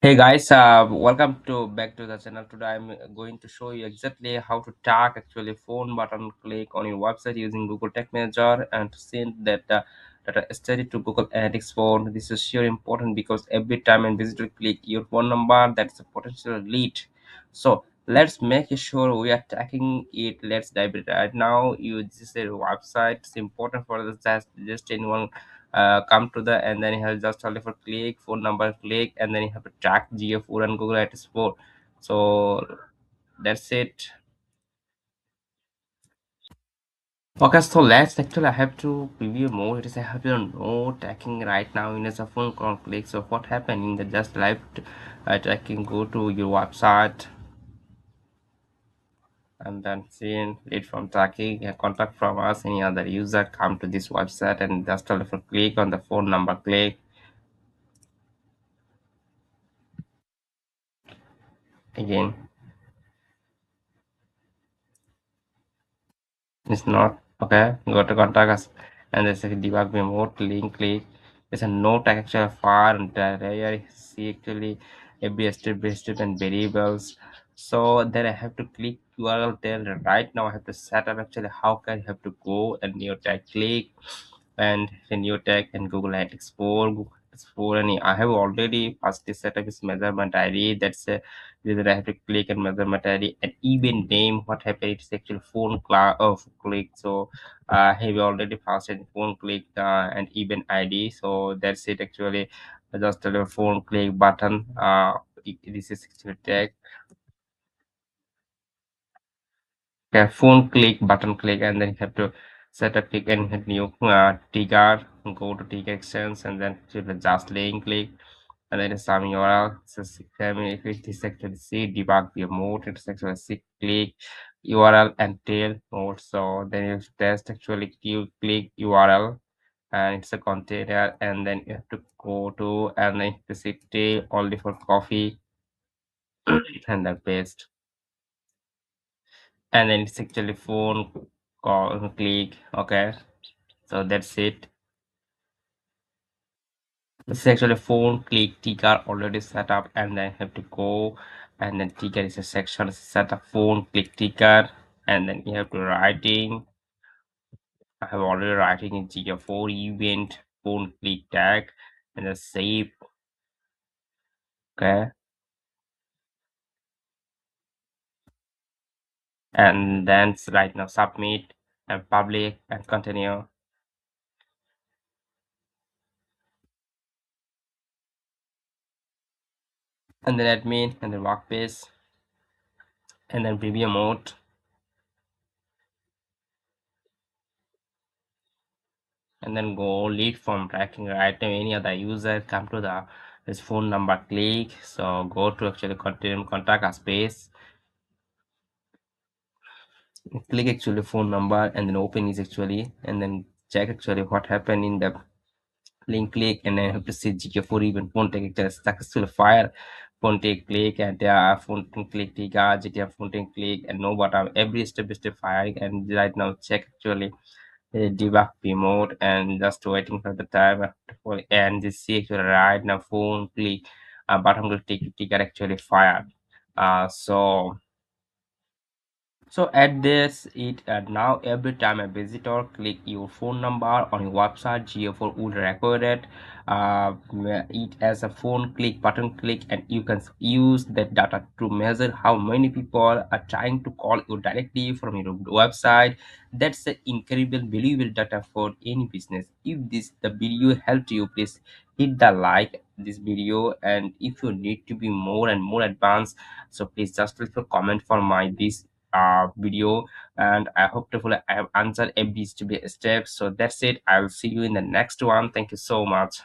Hey guys, welcome to back to the channel. Today I'm going to show you exactly how to tag actually phone button click on your website using Google Tag Manager and to send that straight to Google Analytics phone. This is sure important because every time a visitor click your phone number, that's a potential lead. So let's make sure we are tracking it. Let's dive it right now. You this is a website. It's important for the just anyone come to the and then you have just only for click phone number click and then you have to track GA4 and Google Analytics 4. So that's it. Okay, so let's actually I have to preview more. It is I have no tracking right now in as a phone call click. So what happened in the just live tracking, go to your website and then seeing it from tracking a contact from us any other user come to this website and just only for click on the phone number click again. It's not okay. Go to contact us and there's a debug remote link click. There's a no texture file and there see actually every step and variables. So then I have to click URL there. Right now I have to set up actually how can I have to go and new tag click and the new tag and Google Analytics 4, Google Analytics 4 and I have already firstly set up this measurement ID. That's a I have to click and measurement ID and event name. What happened? It's actually phone of click. So I have already passed in phone click and event ID. So that's it actually. Just a phone click button. This is actually tag. Okay, phone click button click and then you have to set a click and hit new trigger. Go to trigger extents and then to the just link click and then some URL. So if it is actually see debug view mode, it's actually see click URL and tail mode. So then you test actually you click URL and it's a container and then you have to go to and then to see tail only for coffee and then paste and then it's actually phone call click. Okay, so that's it. This is actually phone click ticker already set up and then have to go and then ticker is a section set up phone click ticker and then you have to writing. I have already writing in GA4 event phone click tag and then save. Okay, and then right now submit and public and continue and then admin and then workspace and then preview mode and then go lead from tracking right now any other user come to the this phone number click. So go to actually continue contact us space click actually phone number and then open is actually and then check actually what happened in the link click and then have to see GA4 even phone take it successful fire phone take click and phone click GTM phone take click and no button every step firing and right now check actually debug mode and just waiting for the time for and this see actually right now phone click button will take ticket actually fired. So at this, it now every time a visitor click your phone number on your website, GA4 will record it as a phone click, button click, and you can use that data to measure how many people are trying to call you directly from your website. That's an incredible, valuable data for any business. If this the video helped you, please hit the like this video, and if you need to be more and more advanced, so please just leave a comment for my this video and I hope to fully I have answered every step. So that's it. I'll see you in the next one. Thank you so much.